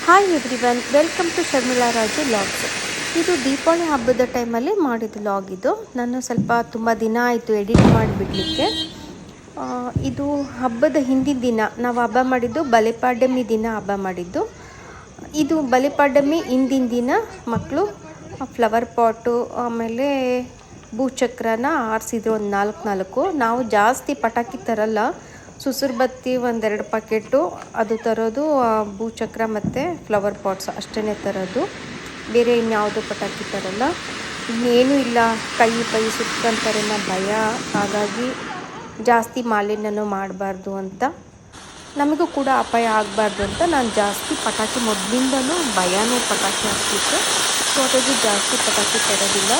Hi everyone, welcome to Sharmila Raju logs. ಇದು ದೀಪಾವಳಿ ಹಬ್ಬದ ಟೈಮಲ್ಲಿ ಮಾಡಿದ ಲಾಗ್. ಇದು ನಾನು ತುಂಬ ದಿನ ಆಯಿತು ಎಡಿಟ್ ಮಾಡಿಬಿಡ್ಲಿಕ್ಕೆ. ಇದು ಹಬ್ಬದ ಹಿಂದಿನ ದಿನ ನಾವು ಹಬ್ಬ ಮಾಡಿದ್ದು, ಬಲಿಪಾಡ್ಯಮಿ ದಿನ ಹಬ್ಬ ಮಾಡಿದ್ದು. ಇದು ಬಲಿಪಾಡ್ಯಮಿ ಹಿಂದಿನ ದಿನ ಮಕ್ಕಳು ಫ್ಲವರ್ ಪಾಟು ಆಮೇಲೆ ಭೂಚಕ್ರನ ಆರಿಸಿದ್ರು, ಒಂದು ನಾಲ್ಕು. ನಾವು ಜಾಸ್ತಿ ಪಟಾಕಿ ತರಲ್ಲ, ಸುಸುರು ಬತ್ತಿ ಒಂದೆರಡು ಪ್ಯಾಕೆಟು ಅದು ತರೋದು, ಭೂಚಕ್ರ ಮತ್ತು ಫ್ಲವರ್ ಪಾಟ್ಸ್ ಅಷ್ಟೇ ತರೋದು, ಬೇರೆ ಇನ್ಯಾವುದು ಪಟಾಕಿ ತರಲ್ಲ. ಇನ್ನೇನೂ ಇಲ್ಲ, ಕೈ ಸುಟ್ಕೊಂತಾರೆ ಭಯ, ಹಾಗಾಗಿ ಜಾಸ್ತಿ ಮಾಲಿನ್ಯನೂ ಮಾಡಬಾರ್ದು ಅಂತ, ನಮಗೂ ಕೂಡ ಅಪಾಯ ಆಗಬಾರ್ದು ಅಂತ ನಾನು ಜಾಸ್ತಿ ಪಟಾಕಿ ಮೊದಲಿಂದನೂ ಭಯನೂ ಪಟಾಕಿ ಹಾಕ್ತಿತ್ತು. ಸೊ ಹಾಗಾಗಿ ಜಾಸ್ತಿ ಪಟಾಕಿ ತರೋದಿಲ್ಲ,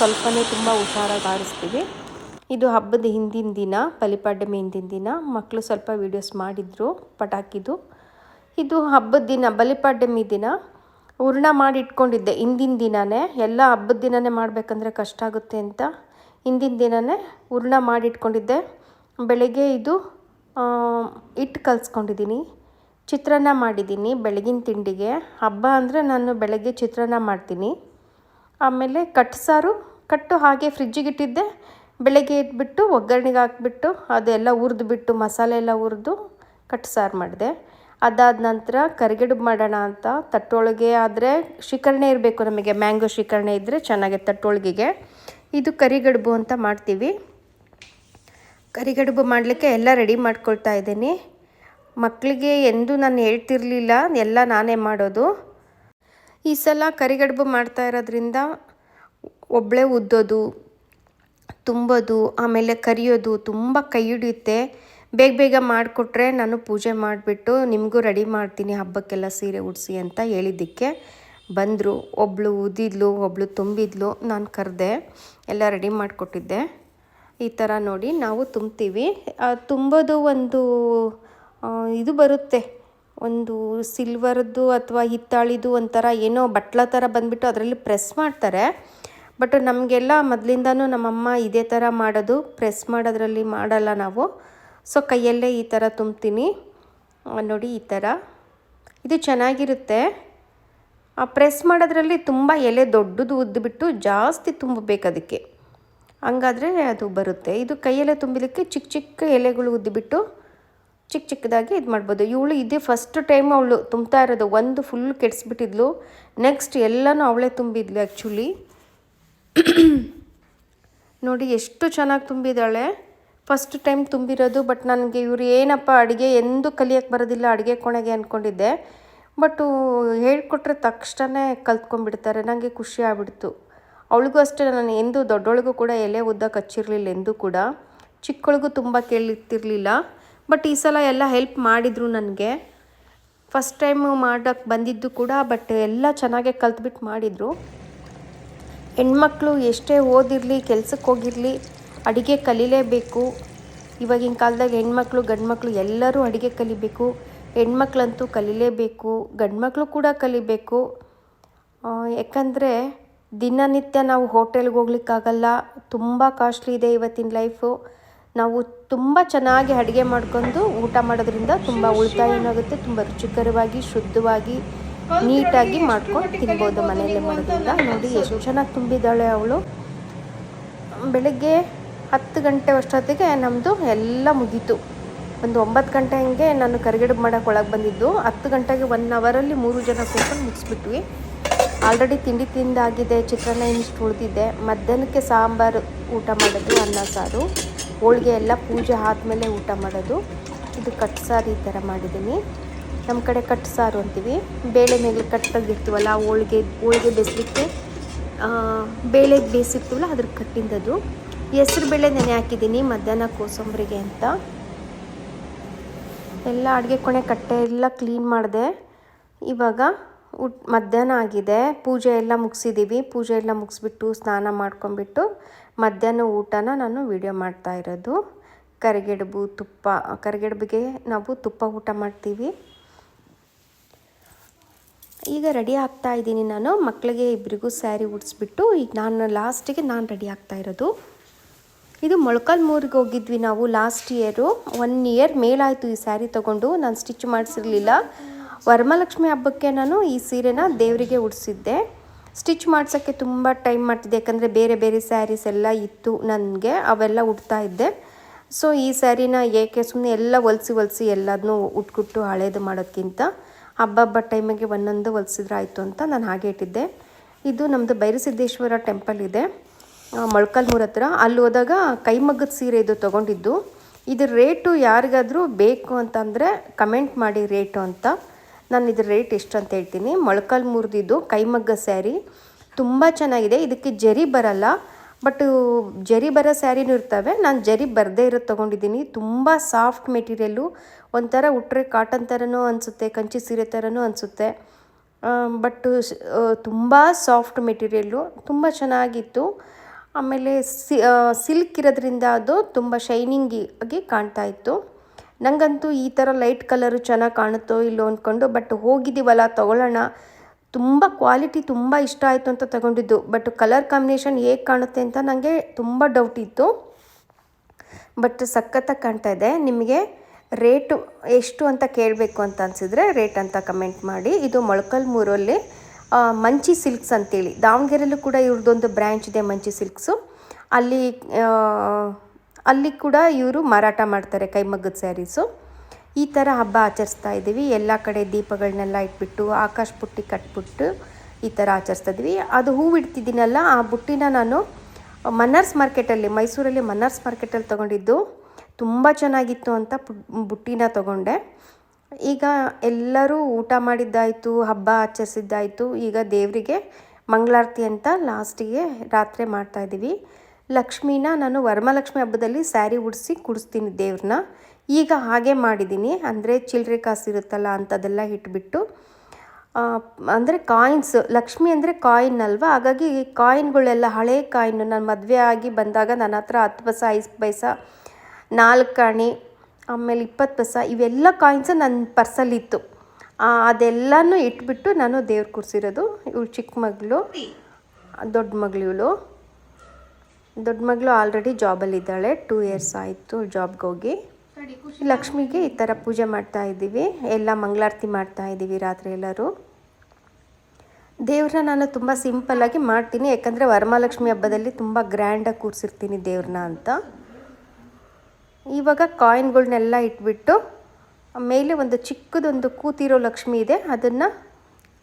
ಸ್ವಲ್ಪನೇ ತುಂಬ ಹುಷಾರಾಗಿ ಆರಿಸ್ತೀವಿ. ಇದು ಹಬ್ಬದ ಹಿಂದಿನ ದಿನ, ಬಲಿಪಾಡ್ಯಮಿ ಹಿಂದಿನ ದಿನ ಮಕ್ಕಳು ಸ್ವಲ್ಪ ವೀಡಿಯೋಸ್ ಮಾಡಿದರು ಪಟಾಕಿದು. ಇದು ಹಬ್ಬದ ದಿನ, ಬಲಿಪಾಡ್ಯಮಿ ದಿನ ಹೂರ್ಣ ಮಾಡಿ ಇಟ್ಕೊಂಡಿದ್ದೆ ಹಿಂದಿನ ದಿನವೇ. ಎಲ್ಲ ಹಬ್ಬದ ದಿನವೇ ಮಾಡಬೇಕಂದ್ರೆ ಕಷ್ಟ ಆಗುತ್ತೆ ಅಂತ ಹಿಂದಿನ ದಿನವೇ ಹೂರ್ಣ ಮಾಡಿ ಇಟ್ಕೊಂಡಿದ್ದೆ. ಬೆಳಗ್ಗೆ ಇದು ಹಿಟ್ಟು ಕಲಿಸ್ಕೊಂಡಿದ್ದೀನಿ, ಚಿತ್ರಾನ್ನ ಮಾಡಿದ್ದೀನಿ ಬೆಳಗಿನ ತಿಂಡಿಗೆ. ಹಬ್ಬ ಅಂದರೆ ನಾನು ಬೆಳಗ್ಗೆ ಚಿತ್ರಾನ್ನ ಮಾಡ್ತೀನಿ. ಆಮೇಲೆ ಕಟ್ಟು ಹಾಗೆ ಫ್ರಿಜ್ಜಿಗೆ ಇಟ್ಟಿದ್ದೆ. ಬೆಳಗ್ಗೆ ಎದ್ಬಿಟ್ಟು ಒಗ್ಗರಣೆಗೆ ಹಾಕ್ಬಿಟ್ಟು ಅದೆಲ್ಲ ಹುರಿದ್ಬಿಟ್ಟು ಮಸಾಲೆ ಎಲ್ಲ ಹುರಿದು ಕಟ್ಟು ಮಾಡಿದೆ. ಅದಾದ ನಂತರ ಕರಿಗಡುಬು ಮಾಡೋಣ ಅಂತ ತಟ್ಟೊಳಗೆ, ಆದರೆ ಶಿಕರಣೆ ಇರಬೇಕು ನಮಗೆ, ಮ್ಯಾಂಗೋ ಶಿಕರಣೆ ಇದ್ದರೆ ಚೆನ್ನಾಗಿ ತಟ್ಟೊಳಗಿಗೆ. ಇದು ಕರಿಗಡುಬು ಅಂತ ಮಾಡ್ತೀವಿ. ಕರಿಗಡುಬು ಮಾಡಲಿಕ್ಕೆ ಎಲ್ಲ ರೆಡಿ ಮಾಡ್ಕೊಳ್ತಾ ಇದ್ದೀನಿ. ಮಕ್ಕಳಿಗೆ ಎಂದೂ ನಾನು ಹೇಳ್ತಿರ್ಲಿಲ್ಲ, ಎಲ್ಲ ನಾನೇ ಮಾಡೋದು. ಈ ಸಲ ಕರಿಗಡುಬು ಮಾಡ್ತಾ ಇರೋದ್ರಿಂದ ಒಬ್ಬಳೇ ಉದ್ದೋದು, ತುಂಬೋದು, ಆಮೇಲೆ ಕರಿಯೋದು ತುಂಬ ಕೈ ಹಿಡಿಯುತ್ತೆ. ಬೇಗ ಮಾಡಿಕೊಟ್ರೆ ನಾನು ಪೂಜೆ ಮಾಡಿಬಿಟ್ಟು ನಿಮಗೂ ರೆಡಿ ಮಾಡ್ತೀನಿ ಹಬ್ಬಕ್ಕೆಲ್ಲ ಸೀರೆ ಉಡಿಸಿ ಅಂತ ಹೇಳಿದ್ದಕ್ಕೆ ಬಂದರು. ಒಬ್ಬಳು ಉದಿದ್ಲು, ಒಬ್ಬಳು ತುಂಬಿದ್ಲು, ನಾನು ಕರೆದೆ, ಎಲ್ಲ ರೆಡಿ ಮಾಡಿಕೊಟ್ಟಿದ್ದೆ. ಈ ಥರ ನೋಡಿ ನಾವು ತುಂಬ್ತೀವಿ. ತುಂಬೋದು ಒಂದು ಇದು ಬರುತ್ತೆ, ಒಂದು ಸಿಲ್ವರ್ದು ಅಥವಾ ಹಿತ್ತಾಳಿದು ಒಂಥರ ಏನೋ ಬಟ್ಲ ಥರ ಬಂದುಬಿಟ್ಟು ಅದರಲ್ಲಿ ಪ್ರೆಸ್ ಮಾಡ್ತಾರೆ. ಬಟ್ ನಮಗೆಲ್ಲ ಮೊದಲಿಂದನೂ ನಮ್ಮಮ್ಮ ಇದೇ ಥರ ಮಾಡೋದು, ಪ್ರೆಸ್ ಮಾಡೋದ್ರಲ್ಲಿ ಮಾಡಲ್ಲ ನಾವು. ಸೊ ಕೈಯಲ್ಲೇ ಈ ಥರ ತುಂಬ್ತೀನಿ ನೋಡಿ. ಈ ಥರ ಇದು ಚೆನ್ನಾಗಿರುತ್ತೆ. ಪ್ರೆಸ್ ಮಾಡೋದ್ರಲ್ಲಿ ತುಂಬ ಎಲೆ ದೊಡ್ಡದು ಉದ್ದುಬಿಟ್ಟು ಜಾಸ್ತಿ ತುಂಬಬೇಕು ಅದಕ್ಕೆ, ಹಂಗಾದರೆ ಅದು ಬರುತ್ತೆ. ಇದು ಕೈಯಲ್ಲೇ ತುಂಬಲಿಕ್ಕೆ ಚಿಕ್ಕ ಎಲೆಗಳು ಉದ್ದುಬಿಟ್ಟು ಚಿಕ್ಕದಾಗಿ ಇದು ಮಾಡ್ಬೋದು. ಇವಳು ಇದೇ ಫಸ್ಟ್ ಟೈಮ್ ಅವಳು ತುಂಬ್ತಾ ಇರೋದು. ಒಂದು ಫುಲ್ ಕೆಡಿಸ್ಬಿಟ್ಟಿದ್ಲು, ನೆಕ್ಸ್ಟ್ ಎಲ್ಲನೂ ಅವಳೇ ತುಂಬಿದ್ಲು ಆ್ಯಕ್ಚುಲಿ. ನೋಡಿ ಎಷ್ಟು ಚೆನ್ನಾಗಿ ತುಂಬಿದ್ದಾಳೆ, ಫಸ್ಟ್ ಟೈಮ್ ತುಂಬಿರೋದು. ಬಟ್ ನನಗೆ ಇವರು ಏನಪ್ಪ ಅಡುಗೆ ಎಂದೂ ಕಲಿಯೋಕ್ಕೆ ಬರೋದಿಲ್ಲ ಅಡುಗೆ ಕೋಣೆಗೆ ಅಂದ್ಕೊಂಡಿದ್ದೆ. ಬಟ್ಟು ಹೇಳ್ಕೊಟ್ರೆ ತಕ್ಷಣ ಕಲ್ತ್ಕೊಂಡ್ಬಿಡ್ತಾರೆ, ನನಗೆ ಖುಷಿ ಆಗ್ಬಿಡ್ತು. ಅವಳಿಗೂ ಅಷ್ಟೇ, ನಾನು ಎಂದೂ ದೊಡ್ಡವಳಿಗೂ ಕೂಡ ಎಲೆ ಉದ್ದಕ್ಕೆ ಹಚ್ಚಿರಲಿಲ್ಲ ಎಂದೂ ಕೂಡ, ಚಿಕ್ಕವಳಿಗೂ ತುಂಬ ಕೇಳಿರ್ತಿರ್ಲಿಲ್ಲ. ಬಟ್ ಈ ಸಲ ಎಲ್ಲ ಹೆಲ್ಪ್ ಮಾಡಿದರು ನನಗೆ. ಫಸ್ಟ್ ಟೈಮು ಮಾಡೋಕ್ಕೆ ಬಂದಿದ್ದು ಕೂಡ, ಬಟ್ ಎಲ್ಲ ಚೆನ್ನಾಗೇ ಕಲ್ತ್ಬಿಟ್ಟು ಮಾಡಿದರು. ಹೆಣ್ಮಕ್ಳು ಎಷ್ಟೇ ಓದಿರಲಿ, ಕೆಲ್ಸಕ್ಕೆ ಹೋಗಿರಲಿ, ಅಡುಗೆ ಕಲೀಲೇಬೇಕು. ಇವಾಗಿನ ಕಾಲದಾಗ ಹೆಣ್ಮಕ್ಳು ಗಂಡ್ಮಕ್ಳು ಎಲ್ಲರೂ ಅಡುಗೆ ಕಲಿಬೇಕು. ಹೆಣ್ಮಕ್ಳಂತೂ ಕಲೀಲೇಬೇಕು, ಗಂಡ್ಮಕ್ಳು ಕೂಡ ಕಲಿಬೇಕು. ಯಾಕಂದರೆ ದಿನನಿತ್ಯ ನಾವು ಹೋಟೆಲ್ಗೆ ಹೋಗ್ಲಿಕ್ಕಾಗಲ್ಲ, ತುಂಬ ಕಾಸ್ಟ್ಲಿ ಇದೆ ಇವತ್ತಿನ ಲೈಫು. ನಾವು ತುಂಬ ಚೆನ್ನಾಗಿ ಅಡುಗೆ ಮಾಡ್ಕೊಂಡು ಊಟ ಮಾಡೋದ್ರಿಂದ ತುಂಬ ಉಳಿತಾಯನೂ ಆಗುತ್ತೆ, ತುಂಬ ರುಚಿಕರವಾಗಿ ಶುದ್ಧವಾಗಿ ನೀಟಾಗಿ ಮಾಡ್ಕೊಂಡು ತಿನ್ಬೋದು ಮನೆಯಲ್ಲೇ ಮಾಡೋದ್ರಿಂದ. ನೋಡಿ ಎಷ್ಟು ಚೆನ್ನಾಗಿ ತುಂಬಿದ್ದಾಳೆ ಅವಳು. ಬೆಳಗ್ಗೆ 10 ಗಂಟೆ ಅಷ್ಟೊತ್ತಿಗೆ ನಮ್ಮದು ಎಲ್ಲ ಮುಗೀತು. ಒಂದು 9 ಗಂಟೆ ಹಂಗೆ ನಾನು ಕರಿಗಡುಬು ಮಾಡೋಕ್ಕೆ ಒಳಗೆ ಬಂದಿದ್ದು. 10 ಗಂಟೆಗೆ 1 ಅವರಲ್ಲಿ 3 ಜನ ಸೇರ್ಕೊಂಡು ಮುಗಿಸ್ಬಿಟ್ವಿ. ಆಲ್ರೆಡಿ ತಿಂಡಿ ತಿಂದಾಗಿದೆ, ಚಿತ್ರಾನ್ನ ಇನ್ನಿಷ್ಟು ಉಳಿದಿದೆ. ಮಧ್ಯಾಹ್ನಕ್ಕೆ ಸಾಂಬಾರು ಊಟ ಮಾಡೋದು, ಅನ್ನ ಸಾರು, ಹೋಳಿಗೆ ಎಲ್ಲ ಪೂಜೆ ಆದಮೇಲೆ ಊಟ ಮಾಡೋದು. ಇದು ಕಟ್ಟು ಸಾರು ಈ ಥರ ಮಾಡಿದ್ದೀನಿ. ನಮ್ಮ ಕಡೆ ಕಟ್ಟು ಸಾರು ಅಂತೀವಿ. ಬೇಳೆ ಮೇಲೆ ಕಟ್ಟಾಗಿರ್ತೀವಲ್ಲ, ಹೋಳಿಗೆ ಬೇಯಿಸ್ಲಿಕ್ಕೆ ಬೇಳೆಗೆ ಬೇಯಿಸಿರ್ತೀವಲ್ಲ ಅದ್ರ ಕಟ್ಟಿಂದದು. ಹೆಸ್ರು ಬೇಳೆ ನೆನೆ ಹಾಕಿದ್ದೀನಿ ಮಧ್ಯಾಹ್ನ ಕೋಸಂಬರಿಗೆ ಅಂತ. ಎಲ್ಲ ಅಡುಗೆ ಕೋಣೆ ಕಟ್ಟೆ ಎಲ್ಲ ಕ್ಲೀನ್ ಮಾಡಿದೆ. ಇವಾಗ ಮಧ್ಯಾಹ್ನ ಆಗಿದೆ, ಪೂಜೆ ಎಲ್ಲ ಮುಗಿಸಿದ್ದೀವಿ. ಪೂಜೆ ಎಲ್ಲ ಮುಗಿಸ್ಬಿಟ್ಟು ಸ್ನಾನ ಮಾಡ್ಕೊಂಬಿಟ್ಟು ಮಧ್ಯಾಹ್ನ ಊಟನ ನಾನು ವಿಡಿಯೋ ಮಾಡ್ತಾ ಇರೋದು. ಕರಿಗಡುಬಿಗೆ ನಾವು ತುಪ್ಪ ಊಟ ಮಾಡ್ತೀವಿ. ಈಗ ರೆಡಿ ಆಗ್ತಾ ಇದ್ದೀನಿ ನಾನು. ಮಕ್ಕಳಿಗೆ ಇಬ್ಬರಿಗೂ ಸ್ಯಾರಿ ಉಡಿಸ್ಬಿಟ್ಟು ಈಗ ಲಾಸ್ಟಿಗೆ ನಾನು ರೆಡಿ ಆಗ್ತಾ ಇರೋದು. ಇದು ಮೊಳಕಾಲ್ಮೂರಿಗೆ ಹೋಗಿದ್ವಿ ನಾವು ಲಾಸ್ಟ್ ಇಯರು. 1 ಇಯರ್ ಮೇಲಾಯಿತು ಈ ಸ್ಯಾರಿ ತೊಗೊಂಡು. ನಾನು ಸ್ಟಿಚ್ ಮಾಡಿಸಿರಲಿಲ್ಲ. ವರಮಹಾಲಕ್ಷ್ಮಿ ಹಬ್ಬಕ್ಕೆ ನಾನು ಈ ಸೀರೆನ ದೇವರಿಗೆ ಉಡಿಸಿದ್ದೆ. ಸ್ಟಿಚ್ ಮಾಡ್ಸೋಕ್ಕೆ ತುಂಬ ಟೈಮ್ ಮಾಡ್ತಿದ್ದೆ, ಯಾಕಂದರೆ ಬೇರೆ ಬೇರೆ ಸ್ಯಾರೀಸ್ ಎಲ್ಲ ಇತ್ತು ನನಗೆ, ಅವೆಲ್ಲ ಉಡ್ತಾ ಇದ್ದೆ. ಸೊ ಈ ಸ್ಯಾರಿನ ಏಕೆ ಸುಮ್ಮನೆ ಎಲ್ಲ ಹೊಲಿಸಿ ಎಲ್ಲದನ್ನೂ ಉಟ್ಬಿಟ್ಟು ಹಳೇದು ಮಾಡೋದಕ್ಕಿಂತ ಹಬ್ಬ ಟೈಮಿಗೆ ಒಂದೊಂದು ಹೊಲಿಸಿದ್ರೆ ಆಯಿತು ಅಂತ ನಾನು ಹಾಗೆ ಇಟ್ಟಿದ್ದೆ. ಇದು ನಮ್ಮದು ಭೈರಸಿದ್ದೇಶ್ವರ ಟೆಂಪಲ್ ಇದೆ ಮೊಳಕಾಲ್ಮೂರು ಹತ್ರ. ಅಲ್ಲಿ ಹೋದಾಗ ಕೈಮಗ್ಗದ ಸೀರೆ ಇದು ತೊಗೊಂಡಿದ್ದು. ಇದ್ರ ರೇಟು ಯಾರಿಗಾದರೂ ಬೇಕು ಅಂತಂದರೆ ಕಮೆಂಟ್ ಮಾಡಿ ರೇಟು ಅಂತ. ನಾನು ಇದ್ರ ರೇಟ್ ಎಷ್ಟು ಅಂತ ಹೇಳ್ತೀನಿ. ಮೊಳಕಾಲ್ಮೂರ್ದಿದ್ದು ಕೈಮಗ್ಗ ಸ್ಯಾರಿ ತುಂಬ ಚೆನ್ನಾಗಿದೆ. ಇದಕ್ಕೆ ಜರಿ ಬರಲ್ಲ, ಬಟ್ ಜರಿ ಬರೋ ಸ್ಯಾರಿನೂ ಇರ್ತವೆ. ನಾನು ಜರಿ ಬರದೇ ಇರೋದು ತೊಗೊಂಡಿದ್ದೀನಿ. ತುಂಬ ಸಾಫ್ಟ್ ಮೆಟೀರಿಯಲ್ಲು, ಒಂಥರ ಉಟ್ರೆ ಕಾಟನ್ ಥರನೂ ಅನಿಸುತ್ತೆ, ಕಂಚಿ ಸೀರೆ ಥರನೂ ಅನಿಸುತ್ತೆ. ಬಟ್ ತುಂಬ ಸಾಫ್ಟ್ ಮೆಟೀರಿಯಲ್ಲು, ತುಂಬ ಚೆನ್ನಾಗಿತ್ತು. ಆಮೇಲೆ ಸಿಲ್ಕ್ ಇರೋದ್ರಿಂದ ಅದು ತುಂಬ ಶೈನಿಂಗ್ ಆಗಿ ಕಾಣ್ತಾ ಇತ್ತು. ನನಗಂತೂ ಈ ಥರ ಲೈಟ್ ಕಲರು ಚೆನ್ನಾಗಿ ಕಾಣುತ್ತೋ ಇಲ್ಲೋ ಅಂದ್ಕೊಂಡು, ಬಟ್ ಹೋಗಿದ್ದೀವಲ್ಲ ತೊಗೊಳ್ಳೋಣ, ತುಂಬ ಕ್ವಾಲಿಟಿ ತುಂಬ ಇಷ್ಟ ಆಯಿತು ಅಂತ ತಗೊಂಡಿದ್ದು. ಬಟ್ ಕಲರ್ ಕಾಂಬಿನೇಷನ್ ಹೇಗೆ ಕಾಣುತ್ತೆ ಅಂತ ನನಗೆ ತುಂಬ ಡೌಟ್ ಇತ್ತು. ಬಟ್ ಸಖತ್ತಾಗಿ ಕಾಣ್ತಾ ಇದೆ. ನಿಮಗೆ ರೇಟು ಎಷ್ಟು ಅಂತ ಕೇಳಬೇಕು ಅಂತ ಅನಿಸಿದ್ರೆ ರೇಟ್ ಅಂತ ಕಮೆಂಟ್ ಮಾಡಿ. ಇದು ಮೊಳಕಾಲ್ಮೂರಲ್ಲಿ ಮಂಚಿ ಸಿಲ್ಕ್ಸ್ ಅಂತೇಳಿ, ದಾವಣಗೆರೆಯಲ್ಲೂ ಕೂಡ ಇವ್ರದ್ದೊಂದು ಬ್ರ್ಯಾಂಚ್ ಇದೆ ಮಂಚಿ ಸಿಲ್ಕ್ಸು. ಅಲ್ಲಿ ಕೂಡ ಇವರು ಮಾರಾಟ ಮಾಡ್ತಾರೆ ಕೈಮಗ್ಗದ ಸ್ಯಾರೀಸು. ಈ ಥರ ಹಬ್ಬ ಆಚರಿಸ್ತಾ ಇದ್ದೀವಿ. ಎಲ್ಲ ಕಡೆ ದೀಪಗಳನ್ನೆಲ್ಲ ಇಟ್ಬಿಟ್ಟು ಆಕಾಶ ಬುಟ್ಟಿ ಕಟ್ಬಿಟ್ಟು ಈ ಥರ ಆಚರಿಸ್ತಾ ಇದ್ವಿ. ಅದು ಹೂವು ಇಡ್ತಿದ್ದೀನಲ್ಲ, ಆ ಬುಟ್ಟಿನ ನಾನು ಮನ್ನಾರ್ಸ್ ಮಾರ್ಕೆಟಲ್ಲಿ, ಮೈಸೂರಲ್ಲಿ ಮನ್ನಾರ್ಸ್ ಮಾರ್ಕೆಟಲ್ಲಿ ತೊಗೊಂಡಿದ್ದು. ತುಂಬ ಚೆನ್ನಾಗಿತ್ತು ಅಂತ ಬುಟ್ಟಿನ ತೊಗೊಂಡೆ. ಈಗ ಎಲ್ಲರೂ ಊಟ ಮಾಡಿದ್ದಾಯಿತು, ಹಬ್ಬ ಆಚರಿಸಿದ್ದಾಯಿತು. ಈಗ ದೇವರಿಗೆ ಮಂಗಳಾರತಿ ಅಂತ ಲಾಸ್ಟಿಗೆ ರಾತ್ರಿ ಮಾಡ್ತಾಯಿದ್ದೀವಿ. ಲಕ್ಷ್ಮೀನ ನಾನು ವರಮಹಾಲಕ್ಷ್ಮಿ ಹಬ್ಬದಲ್ಲಿ ಸ್ಯಾರಿ ಉಡಿಸಿ ಕುಡಿಸ್ತೀನಿ ದೇವ್ರನ್ನ. ಈಗ ಹಾಗೆ ಮಾಡಿದ್ದೀನಿ. ಅಂದರೆ ಚಿಲ್ಲರೆ ಕಾಸು ಇರುತ್ತಲ್ಲ ಅಂಥದ್ದೆಲ್ಲ ಇಟ್ಬಿಟ್ಟು, ಅಂದರೆ ಕಾಯಿನ್ಸ್, ಲಕ್ಷ್ಮಿ ಅಂದರೆ ಕಾಯಿನ್ ಅಲ್ವಾ, ಹಾಗಾಗಿ ಕಾಯಿನ್ಗಳೆಲ್ಲ ಹಳೆ ಕಾಯಿನ್. ನಾನು ಮದುವೆ ಆಗಿ ಬಂದಾಗ ನನ್ನ ಹತ್ರ 10 ಪೈಸೆ, 5 ಪೈಸೆ, 4 ಆಣೆ, ಆಮೇಲೆ 20 ಪೈಸೆ, ಇವೆಲ್ಲ ಕಾಯಿನ್ಸ್ ನನ್ನ ಪರ್ಸಲ್ಲಿತ್ತು. ಅದೆಲ್ಲನೂ ಇಟ್ಬಿಟ್ಟು ನಾನು ದೇವ್ರು ಕೂರಿಸಿರೋದು. ಇವಳು ಚಿಕ್ಕ ಮಗಳು, ದೊಡ್ಡ ಮಗಳು ಇವಳು. ದೊಡ್ಡ ಮಗಳು ಆಲ್ರೆಡಿ ಜಾಬಲ್ಲಿದ್ದಾಳೆ, 2 ಇಯರ್ಸ್ ಆಯಿತು ಜಾಬ್ಗೆ ಹೋಗಿ. ಲಕ್ಷ್ಮಿಗೆ ಈ ಥರ ಪೂಜೆ ಮಾಡ್ತಾ ಇದ್ದೀವಿ, ಎಲ್ಲ ಮಂಗಳಾರತಿ ಮಾಡ್ತಾ ಇದ್ದೀವಿ ರಾತ್ರಿ ಎಲ್ಲರೂ. ದೇವ್ರನ್ನ ನಾನು ತುಂಬ ಸಿಂಪಲ್ಲಾಗಿ ಮಾಡ್ತೀನಿ, ಯಾಕಂದರೆ ವರಮಹಾಲಕ್ಷ್ಮಿ ಹಬ್ಬದಲ್ಲಿ ತುಂಬ ಗ್ರ್ಯಾಂಡಾಗಿ ಕೂರಿಸಿರ್ತೀನಿ ದೇವ್ರನ್ನ ಅಂತ. ಇವಾಗ ಕಾಯಿನ್ಗಳನ್ನೆಲ್ಲ ಇಟ್ಬಿಟ್ಟು ಮೇಲೆ ಒಂದು ಚಿಕ್ಕದೊಂದು ಕೂತಿರೋ ಲಕ್ಷ್ಮಿ ಇದೆ, ಅದನ್ನು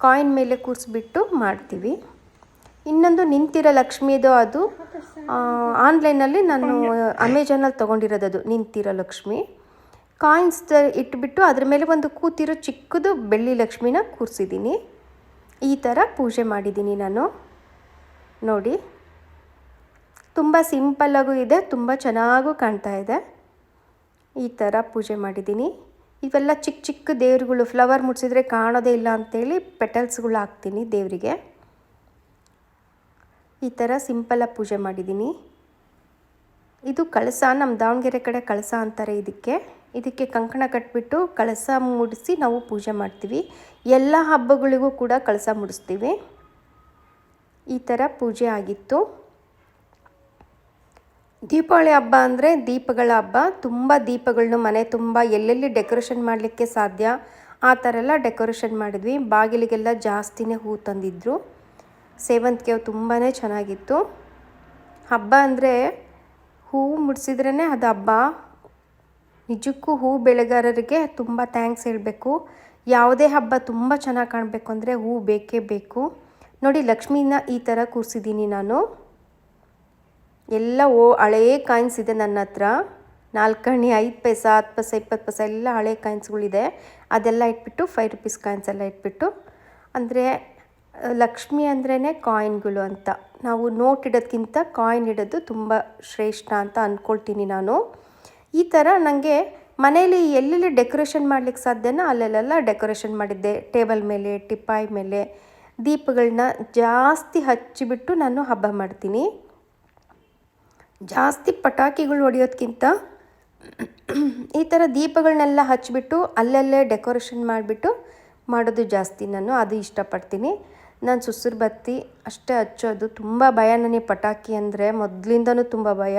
ಕಾಯಿನ್ ಮೇಲೆ ಕೂರಿಸ್ಬಿಟ್ಟು ಮಾಡ್ತೀವಿ. ಇನ್ನೊಂದು ನಿಂತಿರೋ ಲಕ್ಷ್ಮಿದು, ಅದು ಆನ್ಲೈನಲ್ಲಿ ನಾನು ಅಮೆಜಾನಲ್ಲಿ ತೊಗೊಂಡಿರೋದು. ಅದು ನಿಂತಿರೋ ಲಕ್ಷ್ಮಿ ಕಾಯಿನ್ಸ್ ಇಟ್ಬಿಟ್ಟು ಅದ್ರ ಮೇಲೆ ಒಂದು ಕೂತಿರೋ ಚಿಕ್ಕದು ಬೆಳ್ಳಿ ಲಕ್ಷ್ಮಿನ ಕೂರಿಸಿದ್ದೀನಿ. ಈ ಥರ ಪೂಜೆ ಮಾಡಿದ್ದೀನಿ ನಾನು. ನೋಡಿ, ತುಂಬ ಸಿಂಪಲ್ಲಾಗೂ ಇದೆ, ತುಂಬ ಚೆನ್ನಾಗೂ ಕಾಣ್ತಾ ಇದೆ. ಈ ಥರ ಪೂಜೆ ಮಾಡಿದ್ದೀನಿ. ಇವೆಲ್ಲ ಚಿಕ್ಕ ಚಿಕ್ಕ ದೇವ್ರುಗಳು, ಫ್ಲವರ್ ಮುಡಿಸಿದ್ರೆ ಕಾಣೋದೇ ಇಲ್ಲ ಅಂಥೇಳಿ ಪೆಟಲ್ಸ್ಗಳು ಹಾಕ್ತೀನಿ ದೇವರಿಗೆ. ಈ ಥರ ಸಿಂಪಲ್ಲಾಗಿ ಪೂಜೆ ಮಾಡಿದ್ದೀನಿ. ಇದು ಕಳಸ, ನಮ್ಮ ದಾವಣಗೆರೆ ಕಡೆ ಕಳಸ ಅಂತಾರೆ ಇದಕ್ಕೆ ಕಂಕಣ ಕಟ್ಬಿಟ್ಟು ಕಳಸ ಮುಡಿಸಿ ನಾವು ಪೂಜೆ ಮಾಡ್ತೀವಿ. ಎಲ್ಲ ಹಬ್ಬಗಳಿಗೂ ಕೂಡ ಕಳಸ ಮುಡಿಸ್ತೀವಿ. ಈ ಥರ ಪೂಜೆ ಆಗಿತ್ತು. ದೀಪಾವಳಿ ಹಬ್ಬ ಅಂದರೆ ದೀಪಗಳ ಹಬ್ಬ. ತುಂಬ ದೀಪಗಳನ್ನ ಮನೆ ತುಂಬ ಎಲ್ಲೆಲ್ಲಿ ಡೆಕೋರೇಷನ್ ಮಾಡಲಿಕ್ಕೆ ಸಾಧ್ಯ ಆ ಥರ ಎಲ್ಲ ಡೆಕೋರೇಷನ್ ಮಾಡಿದ್ವಿ. ಬಾಗಿಲಿಗೆಲ್ಲ ಜಾಸ್ತಿನೇ ಹೂ ತಂದಿದ್ರು. ಸೇವಂತಿಗೆ ತುಂಬಾ ಚೆನ್ನಾಗಿತ್ತು. ಹಬ್ಬ ಅಂದರೆ ಹೂವು ಮುಡಿಸಿದ್ರೇ ಅದು ಹಬ್ಬ. ನಿಜಕ್ಕೂ ಹೂ ಬೆಳೆಗಾರರಿಗೆ ತುಂಬ ಥ್ಯಾಂಕ್ಸ್ ಹೇಳಬೇಕು. ಯಾವುದೇ ಹಬ್ಬ ತುಂಬ ಚೆನ್ನಾಗಿ ಕಾಣಬೇಕು ಅಂದರೆ ಹೂ ಬೇಕೇ ಬೇಕು. ನೋಡಿ, ಲಕ್ಷ್ಮೀನ ಈ ಥರ ಕೂರಿಸಿದ್ದೀನಿ ನಾನು. ಎಲ್ಲ ಹಳೇ ಕಾಯಿನ್ಸ್ ಇದೆ ನನ್ನ ಹತ್ರ. 4 ಆಣೆ, 5 ಪೈಸೆ, 10 ಪೈಸೆ, 20 ಪೈಸೆ ಎಲ್ಲ ಹಳೆ ಕಾಯಿನ್ಸ್ಗಳಿದೆ. ಅದೆಲ್ಲ ಇಟ್ಬಿಟ್ಟು 5 ರೂಪೀಸ್ ಕಾಯಿನ್ಸ್ ಎಲ್ಲ ಇಟ್ಬಿಟ್ಟು, ಅಂದರೆ ಲಕ್ಷ್ಮಿ ಅಂದ್ರೇ ಕಾಯಿನ್ಗಳು ಅಂತ. ನಾವು ನೋಟ್ ಇಡೋದಕ್ಕಿಂತ ಕಾಯಿನ್ ಇಡೋದು ತುಂಬ ಶ್ರೇಷ್ಠ ಅಂತ ಅಂದ್ಕೊಳ್ತೀನಿ ನಾನು. ಈ ಥರ ನನಗೆ ಮನೇಲಿ ಎಲ್ಲೆಲ್ಲಿ ಡೆಕೋರೇಷನ್ ಮಾಡಲಿಕ್ಕೆ ಸಾಧ್ಯನೋ ಅಲ್ಲೆಲ್ಲ ಡೆಕೋರೇಷನ್ ಮಾಡಿದ್ದೆ. ಟೇಬಲ್ ಮೇಲೆ, ಟಿಪ್ಪಾಯಿ ಮೇಲೆ ದೀಪಗಳನ್ನ ಜಾಸ್ತಿ ಹಚ್ಚಿಬಿಟ್ಟು ನಾನು ಹಬ್ಬ ಮಾಡ್ತೀನಿ. ಜಾಸ್ತಿ ಪಟಾಕಿಗಳು ಹೊಡೆಯೋದಕ್ಕಿಂತ ಈ ಥರ ದೀಪಗಳನ್ನೆಲ್ಲ ಹಚ್ಚಿಬಿಟ್ಟು ಅಲ್ಲಲ್ಲೇ ಡೆಕೋರೇಷನ್ ಮಾಡಿಬಿಟ್ಟು ಮಾಡೋದು ಜಾಸ್ತಿ. ನಾನು ಅದು ಇಷ್ಟಪಡ್ತೀನಿ. ನಾನು ಸುಸುರು ಬತ್ತಿ ಅಷ್ಟೇ ಹಚ್ಚೋದು. ತುಂಬ ಭಯ ನನಗೆ ಪಟಾಕಿ ಅಂದರೆ, ಮೊದಲಿಂದನೂ ತುಂಬ ಭಯ.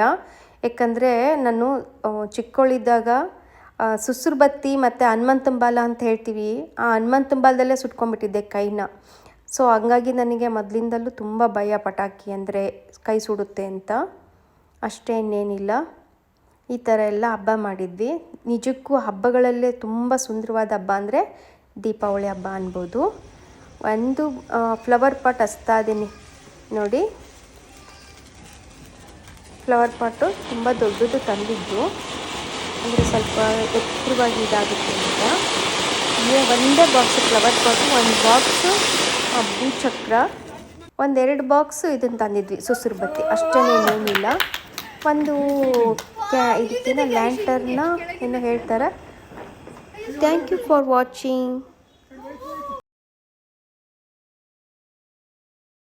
ಯಾಕಂದರೆ ನಾನು ಚಿಕ್ಕವಳಿದ್ದಾಗ ಸುಸುರು ಬತ್ತಿ ಮತ್ತು ಹನುಮಂತನ ಅಂತ ಹೇಳ್ತೀವಿ, ಆ ಹನುಮಂತನ ಬಾಲದಲ್ಲೇ ಸುಟ್ಕೊಂಡ್ಬಿಟ್ಟಿದ್ದೆ ಕೈನ. ಸೊ ಹಂಗಾಗಿ ನನಗೆ ಮೊದಲಿಂದಲೂ ತುಂಬ ಭಯ ಪಟಾಕಿ ಅಂದರೆ ಕೈ ಸುಡುತ್ತೆ ಅಂತ. ಅಷ್ಟೇ, ಇನ್ನೇನಿಲ್ಲ. ಈ ಥರ ಎಲ್ಲ ಹಬ್ಬ ಮಾಡಿದ್ವಿ. ನಿಜಕ್ಕೂ ಹಬ್ಬಗಳಲ್ಲೇ ತುಂಬ ಸುಂದರವಾದ ಹಬ್ಬ ಅಂದರೆ ದೀಪಾವಳಿ ಹಬ್ಬ ಅನ್ಬೋದು. ಒಂದು ಫ್ಲವರ್ ಪಾಟ್ ಹಚ್ತಾ ಇದ್ದೀನಿ ನೋಡಿ. ಫ್ಲವರ್ ಪಾಟು ತುಂಬ ದೊಡ್ಡದು ತಂದಿದ್ದು, ಅಂದರೆ ಸ್ವಲ್ಪ ಎತ್ತರವಾಗಿ ಇದಾಗುತ್ತೆ ಅಂತ. ಒಂದೇ ಬಾಕ್ಸು ಫ್ಲವರ್ ಪಾಟು, ಒಂದು ಬಾಕ್ಸು ಭೂಚಕ್ರ, ಒಂದೆರಡು ಬಾಕ್ಸು ಇದನ್ನು ತಂದಿದ್ವಿ ಸುಸುರು ಬತ್ತಿ. ಅಷ್ಟೇ, ಏನಿಲ್ಲ. ಒಂದು ಇದಕ್ಕಿಂತ ಲ್ಯಾಂಟರ್ನ ಏನೋ ಹೇಳ್ತಾರೆ. Thank you for watching.